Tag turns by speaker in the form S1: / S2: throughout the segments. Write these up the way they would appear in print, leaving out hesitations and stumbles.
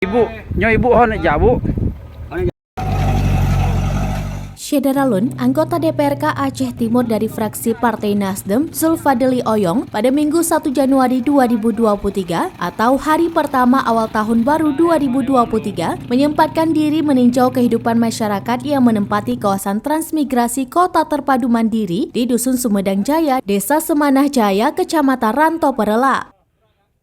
S1: Ibu, nyo ibu hon jabu.
S2: Syederalun, anggota DPRK Aceh Timur dari fraksi Partai Nasdem, Zulfadli Oyong, pada Minggu 1 Januari 2023 atau hari pertama awal tahun baru 2023, menyempatkan diri meninjau kehidupan masyarakat yang menempati kawasan transmigrasi Kota Terpadu Mandiri di Dusun Sumedang Jaya, Desa Semanah Jaya, Kecamatan Ranto Perela.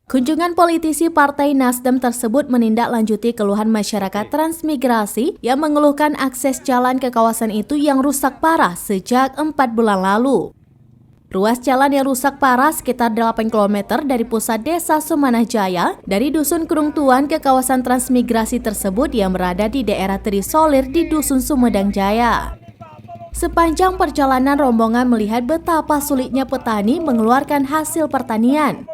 S2: Kunjungan politisi Partai Nasdem tersebut menindaklanjuti keluhan masyarakat transmigrasi yang mengeluhkan akses jalan ke kawasan itu yang rusak parah sejak 4 bulan lalu. Ruas jalan yang rusak parah sekitar 8 km dari pusat desa Semanah Jaya, dari Dusun Kurung Tuan ke kawasan transmigrasi tersebut yang berada di daerah Trisolir di Dusun Sumedang Jaya. Sepanjang perjalanan rombongan melihat betapa sulitnya petani mengeluarkan hasil pertanian.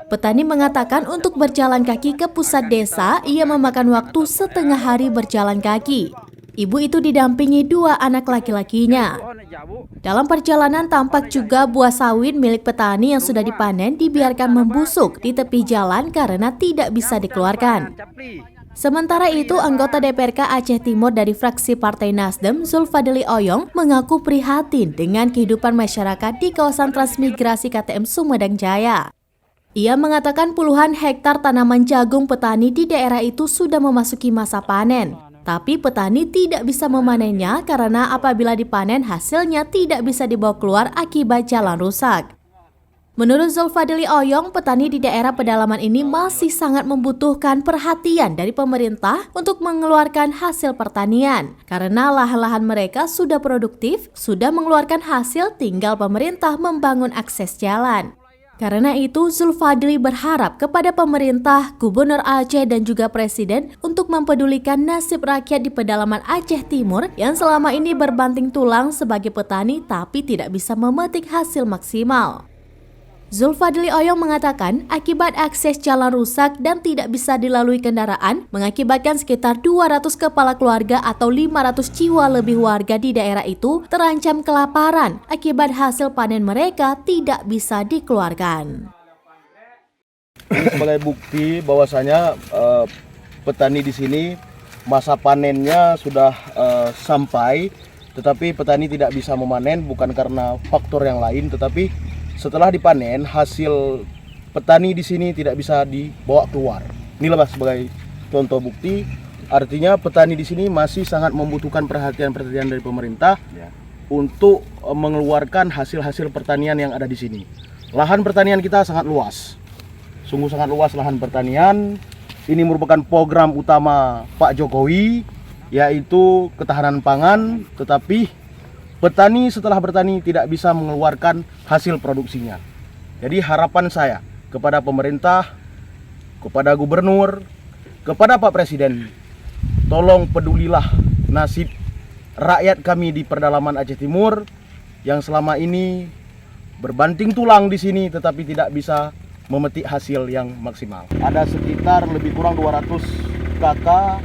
S2: Petani mengatakan untuk berjalan kaki ke pusat desa, ia memakan waktu setengah hari berjalan kaki. Ibu itu didampingi 2 anak laki-lakinya. Dalam perjalanan tampak juga buah sawit milik petani yang sudah dipanen dibiarkan membusuk di tepi jalan karena tidak bisa dikeluarkan. Sementara itu, anggota DPRK Aceh Timur dari fraksi Partai Nasdem, Zulfadli Oyong, mengaku prihatin dengan kehidupan masyarakat di kawasan transmigrasi KTM Sumedang Jaya. Ia mengatakan puluhan hektar tanaman jagung petani di daerah itu sudah memasuki masa panen. Tapi petani tidak bisa memanennya karena apabila dipanen hasilnya tidak bisa dibawa keluar akibat jalan rusak. Menurut Zulfadli Oyong, petani di daerah pedalaman ini masih sangat membutuhkan perhatian dari pemerintah untuk mengeluarkan hasil pertanian. Karena lahan-lahan mereka sudah produktif, sudah mengeluarkan hasil, tinggal pemerintah membangun akses jalan. Karena itu, Zulfadli berharap kepada pemerintah, Gubernur Aceh dan juga Presiden untuk mempedulikan nasib rakyat di pedalaman Aceh Timur yang selama ini berbanting tulang sebagai petani tapi tidak bisa memetik hasil maksimal. Zulfadli Oyong mengatakan akibat akses jalan rusak dan tidak bisa dilalui kendaraan mengakibatkan sekitar 200 kepala keluarga atau 500 jiwa lebih warga di daerah itu terancam kelaparan akibat hasil panen mereka tidak bisa dikeluarkan.
S3: Sebagai bukti bahwasanya petani di sini masa panennya sudah sampai, tetapi petani tidak bisa memanen bukan karena faktor yang lain, tetapi setelah dipanen, hasil petani di sini tidak bisa dibawa keluar. Inilah sebagai contoh bukti, artinya petani di sini masih sangat membutuhkan perhatian dari pemerintah untuk mengeluarkan hasil-hasil pertanian yang ada di sini. Lahan pertanian kita sangat luas, sungguh sangat luas lahan pertanian. Ini merupakan program utama Pak Jokowi, yaitu ketahanan pangan, tetapi petani setelah bertani tidak bisa mengeluarkan hasil produksinya. Jadi harapan saya kepada pemerintah, kepada gubernur, kepada Pak Presiden, tolong pedulilah nasib rakyat kami di pedalaman Aceh Timur yang selama ini berbanting tulang di sini tetapi tidak bisa memetik hasil yang maksimal. Ada sekitar lebih kurang 200 kakak,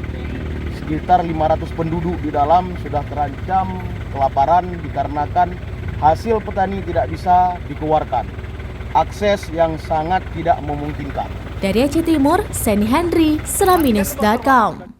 S3: sekitar 500 penduduk di dalam sudah terancam kelaparan dikarenakan hasil petani tidak bisa dikeluarkan. Akses yang sangat tidak memungkinkan.
S2: Dari Aceh Timur, Seni Henry, Seramnews.com.